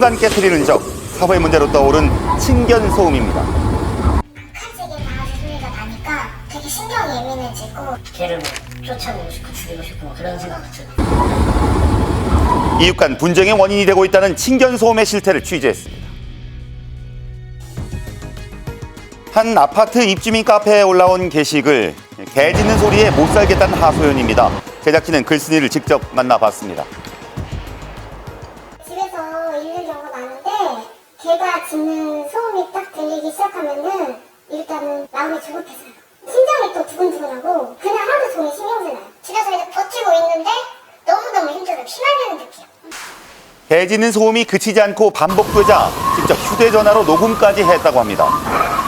간 깨트리는 적, 사회 문제로 떠오른 친견 소음입니다. 칸색에 나와서 소리가 나니까 되게 신경이 예민해지고 걔를 쫓아내고 싶고 죽이고 싶고 그런 생각도 들어요. 이웃 간 분쟁의 원인이 되고 있다는 친견 소음의 실태를 취재했습니다. 한 아파트 입주민 카페에 올라온 게시글, 개 짖는 소리에 못 살겠다는 하소연입니다. 제작진은 글쓴이를 직접 만나봤습니다. 집에서 있는 경우가 많은데 개가 짖는 소음이 딱 들리기 시작하면은 일단은 마음이 조급해져요. 심장이 또 두근두근하고 그냥 하루 종일 신경질 나요. 집에서 이제 버티고 있는데 너무너무 힘들어요. 피말리는 느낌. 개 짖는 소음이 그치지 않고 반복되자 직접 휴대전화로 녹음까지 했다고 합니다.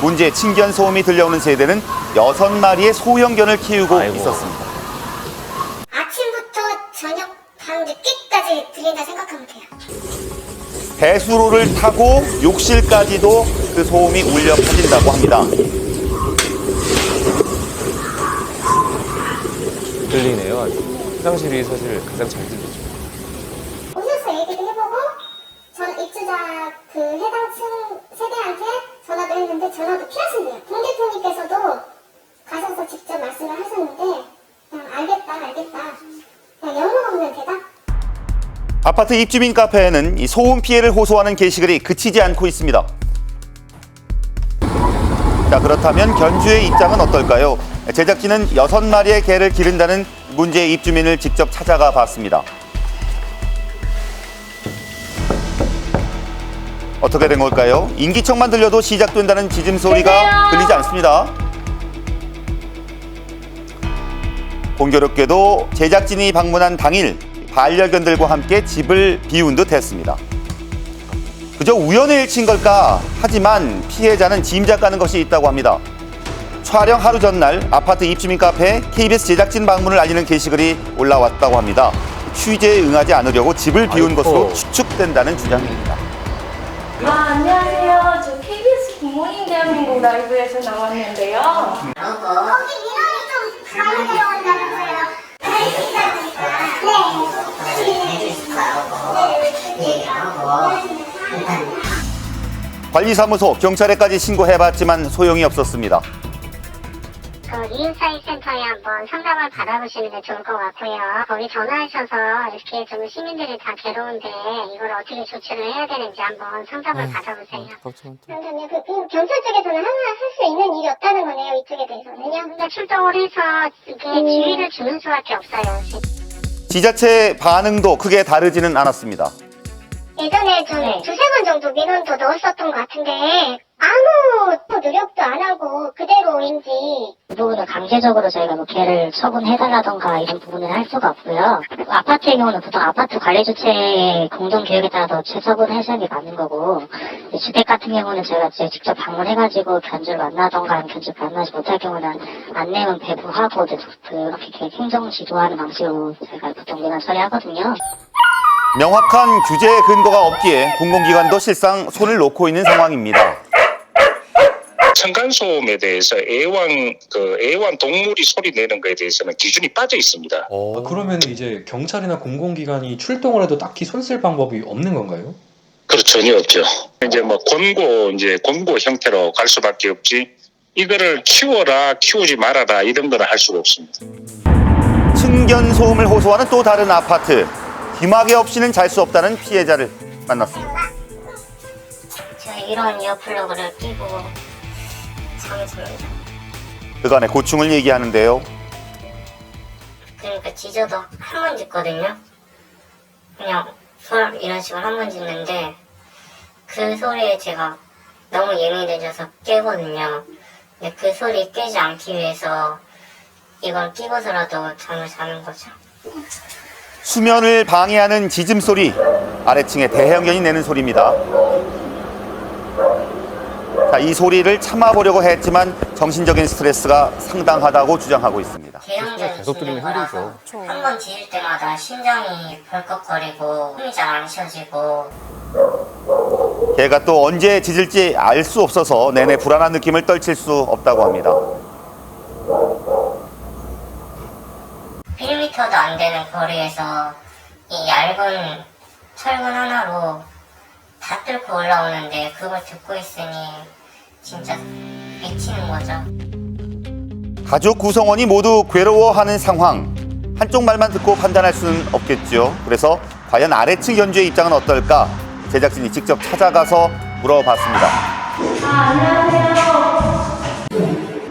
문제의 친견 소음이 들려오는 세대는 6마리의 소형견을 키우고 있었습니다. 아침부터 저녁 밤 늦게까지 들린다 생각하면 돼요. 배수로를 타고 욕실까지도 그 소음이 울려 퍼진다고 합니다. 들리네요. 화장실이 사실 가장 잘 들리죠. 오셔서 얘기도 해보고 전 입주자 그 해당 층 세대한테 전화도 했는데 전화도 피하신대요. 동 대표님께서도 가셔서 직접 말씀을 하셨는데 그냥 알겠다 그냥 영혼 없는 대답. 아파트 입주민 카페에는 이 소음 피해를 호소하는 게시글이 그치지 않고 있습니다. 자, 그렇다면 견주의 입장은 어떨까요? 제작진은 6마리의 개를 기른다는 문제의 입주민을 직접 찾아가 봤습니다. 어떻게 된 걸까요? 인기척만 들려도 시작된다는 짖음 소리가 들리지 않습니다. 공교롭게도 제작진이 방문한 당일 반려견들과 함께 집을 비운 듯 했습니다. 그저 우연의 일치인 걸까? 하지만 피해자는 짐작가는 것이 있다고 합니다. 촬영 하루 전날 아파트 입주민 카페에 KBS 제작진 방문을 알리는 게시글이 올라왔다고 합니다. 취재에 응하지 않으려고 집을 비운 것으로 추측된다는 주장입니다. 안녕하세요. 저 KBS 굿모닝 대한민국 라이브에서 나왔는데요. 거기 민원이 좀 많이 들어온다면서요. 관리사무소, 경찰에까지 신고해봤지만 소용이 없었습니다. 그 이웃사회센터에 한번 상담을 받아보시는 게 좋을 것 같고요. 거기 전화하셔서 이렇게 좀 시민들이 다 괴로운데 이걸 어떻게 조치를 해야 되는지 한번 상담을 받아보세요. 그러면 그 경찰 쪽에서는 할 수 있는 일이 없다는 거네요. 이쪽에 대해서는요. 근데 출동을 해서 이게 지휘를 주는 수밖에 없어요. 지자체 반응도 크게 다르지는 않았습니다. 예전에 좀 두세 번 정도 민원도 넣었었던 것 같은데 아무 노력도 안 하고 그대로인지. 이 부분은 강제적으로 저희가 뭐 개를 처분해달라던가 이런 부분은 할 수가 없고요. 아파트의 경우는 보통 아파트 관리주체의 공동교육에 따라서 재처분 해석이 맞는 거고, 주택 같은 경우는 저희가 직접 방문해가지고 견주를 만나던가 아니면 견주를 만나지 못할 경우는 안내문 배부하고 그렇게 행정 지도하는 방식으로 저희가 보통 민원 처리하거든요. 명확한 규제 근거가 없기에 공공기관도 실상 손을 놓고 있는 상황입니다. 층간소음에 대해서 애완 동물이 소리 내는 것에 대해서는 기준이 빠져 있습니다. 그러면 이제 경찰이나 공공기관이 출동을 해도 딱히 손 쓸 방법이 없는 건가요? 그렇죠, 전혀 없죠. 이제 권고 형태로 갈 수밖에 없지. 이거를 키워라, 키우지 말아라 이런 거는 할 수가 없습니다. 층견 소음을 호소하는 또 다른 아파트. 귀마개 없이는 잘 수 없다는 피해자를 만났습니다. 제가 이런 이어플러그를 끼고 자겠습니다. 그간의 고충을 얘기하는데요. 그러니까 짖어도 한 번 짖거든요. 그냥 이런 식으로 한 번 짖는데 그 소리에 제가 너무 예민해져서 깨거든요. 근데 그 소리 깨지 않기 위해서 이걸 끼고서라도 잠을 자는 거죠. 수면을 방해하는 짖음 소리, 아래층에 대형견이 내는 소리입니다. 자, 이 소리를 참아보려고 했지만 정신적인 스트레스가 상당하다고 주장하고 있습니다. 대형견이 계속 들으면 힘들죠. 한 번 짖을 때마다 심장이 벌컥거리고 숨이 잘 안 쉬어지고. 개가 또 언제 짖을지 알 수 없어서 내내 불안한 느낌을 떨칠 수 없다고 합니다. 1m도 안 되는 거리에서 이 얇은 철근 하나로 뚫고 올라오는데 그걸 듣고 있으니 진짜 미치는 거죠. 가족 구성원이 모두 괴로워하는 상황. 한쪽 말만 듣고 판단할 수는 없겠죠. 그래서 과연 아래층 연주의 입장은 어떨까? 제작진이 직접 찾아가서 물어봤습니다. 안녕하세요.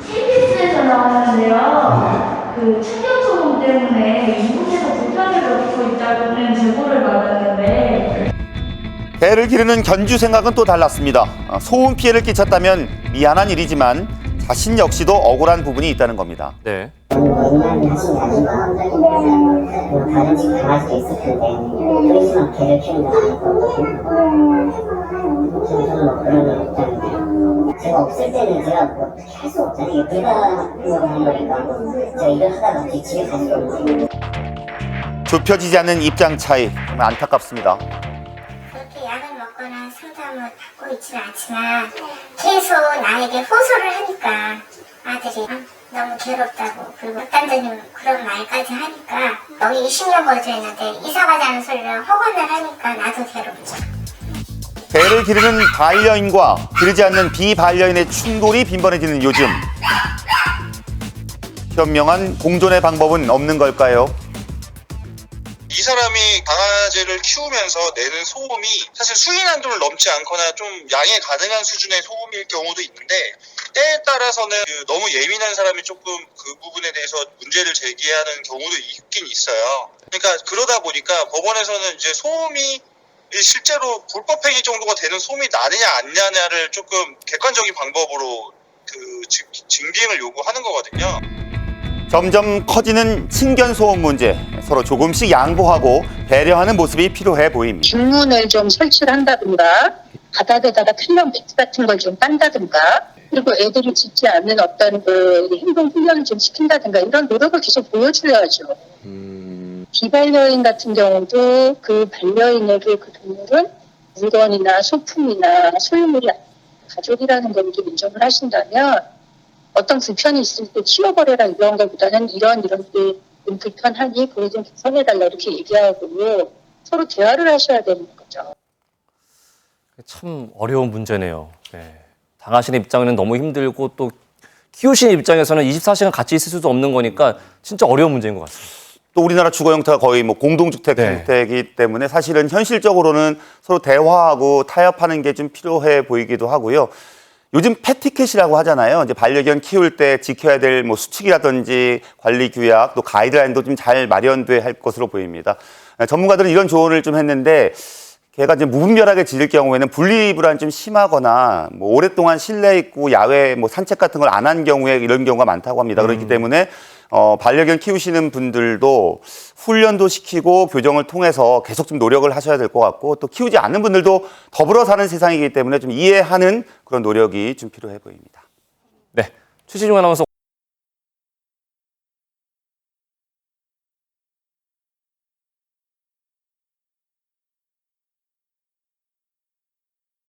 KBS에서 나왔는데요. 그 충격 소음 때문에 이곳에서 불편을 겪고 있다는 제보를 받았는데 배를 기르는 견주 생각은 또 달랐습니다. 소음 피해를 끼쳤다면 미안한 일이지만 자신 역시도 억울한 부분이 있다는 겁니다. 네. 인간이 하신 게 아닌가. 뭐 다른 집 강아지도 있을 텐데 저희지만 개를 키우는 건 아닐 거거든요. 저는 뭐 그런 입장인데 제가 없을 때는 제가 뭐 어떻게 할 수 없잖아요. 이게 불가능하고 하는 거니까 제가 일을 하다가 갑자기 집에 갈 수도 없는데 좁혀지지 않는 입장 차이 정말 안타깝습니다. 그렇게 약을 먹거나 상담을 받고 있지는 않지만 계속 나에게 호소를 하니까 아들이 너무 괴롭다고 그리고 극단적인 그런 말까지 하니까 여기 20년 거주했는데 이사 가자는 소리를 허건을 하니까 나도 괴롭죠. 배를 기르는 반려인과 기르지 않는 비반려인의 충돌이 빈번해지는 요즘. 현명한 공존의 방법은 없는 걸까요? 이 사람이 강아지를 키우면서 내는 소음이 사실 수인 한도를 넘지 않거나 좀 양해 가능한 수준의 소음일 경우도 있는데 때에 따라서는 너무 예민한 사람이 조금 그 부분에 대해서 문제를 제기하는 경우도 있긴 있어요. 그러니까 그러다 보니까 법원에서는 이제 소음이 실제로 불법행위 정도가 되는 소음이 나느냐 안 나느냐를 조금 객관적인 방법으로 증빙을 요구하는 거거든요. 점점 커지는 친견소음 문제. 서로 조금씩 양보하고 배려하는 모습이 필요해 보입니다. 중문을 좀 설치를 한다든가 바닥에다가 필름 매트 같은 걸 좀 딴다든가 그리고 애들이 짖지 않는 어떤 그 행동 훈련을 좀 시킨다든가 이런 노력을 계속 보여줘야죠. 비반려인 같은 경우도 그 반려인에게 그 동물은 물건이나 소품이나 소유물이 가족이라는 걸 이렇게 인정을 하신다면 어떤 불편이 있을 때 치워버려라 이런 것보다는 이런 게 좀 불편하니 그거 좀 개선해달라 이렇게 얘기하고 서로 대화를 하셔야 되는 거죠. 참 어려운 문제네요. 네. 당하시는 입장에는 너무 힘들고 또 키우시는 입장에서는 24시간 같이 있을 수도 없는 거니까 진짜 어려운 문제인 것 같습니다. 또 우리나라 주거 형태가 거의 뭐 공동주택 네. 형태이기 때문에 사실은 현실적으로는 서로 대화하고 타협하는 게 좀 필요해 보이기도 하고요. 요즘 패티켓이라고 하잖아요. 이제 반려견 키울 때 지켜야 될 뭐 수칙이라든지 관리 규약 또 가이드라인도 좀 잘 마련돼야 할 것으로 보입니다. 전문가들은 이런 조언을 좀 했는데 걔가 이제 무분별하게 짖을 경우에는 분리불안이 좀 심하거나 뭐 오랫동안 실내에 있고 야외 뭐 산책 같은 걸 안 한 경우에 이런 경우가 많다고 합니다. 그렇기 때문에 반려견 키우시는 분들도 훈련도 시키고 교정을 통해서 계속 좀 노력을 하셔야 될 것 같고 또 키우지 않는 분들도 더불어 사는 세상이기 때문에 좀 이해하는 그런 노력이 좀 필요해 보입니다. 네. 최시중 아나운서